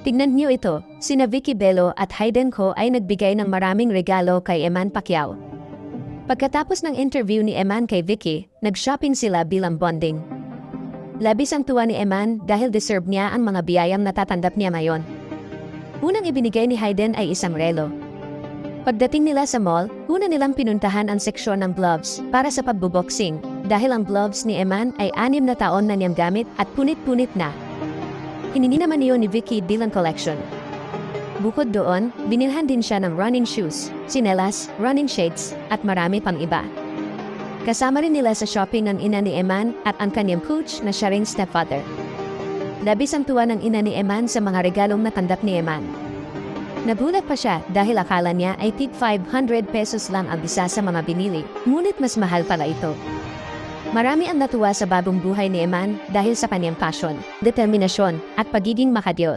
Tignan niyo ito, sina Vicky Bello at Hayden Ko ay nagbigay ng maraming regalo kay Eman Pacquiao. Pagkatapos ng interview ni Eman kay Vicky, nag-shopping sila bilang bonding. Labis ang tuwa ni Eman dahil deserve niya ang mga biyayang natatanggap niya ngayon. Unang ibinigay ni Hayden ay isang relo. Pagdating nila sa mall, una nilang pinuntahan ang seksyon ng gloves para sa pagboboxing dahil ang gloves ni Eman ay 6 na taon na niyang gamit at punit-punit na. Hinini naman niyo ni Vicky bilang collection. Bukod doon, binilhan din siya ng running shoes, sinelas, running shades, at marami pang iba. Kasama rin nila sa shopping ng ina ni Eman at ang kanyang coach na siya ring stepfather. Labis ang tuwa ng ina ni Eman sa mga regalong natanggap ni Eman. Nagulat pa siya dahil akala niya ay tig 500 pesos lang ang isa sa mga binili, ngunit mas mahal pala ito. Marami ang natuwa sa bagong buhay ni Eman dahil sa kanyang passion, determinasyon, at pagiging makadiyos.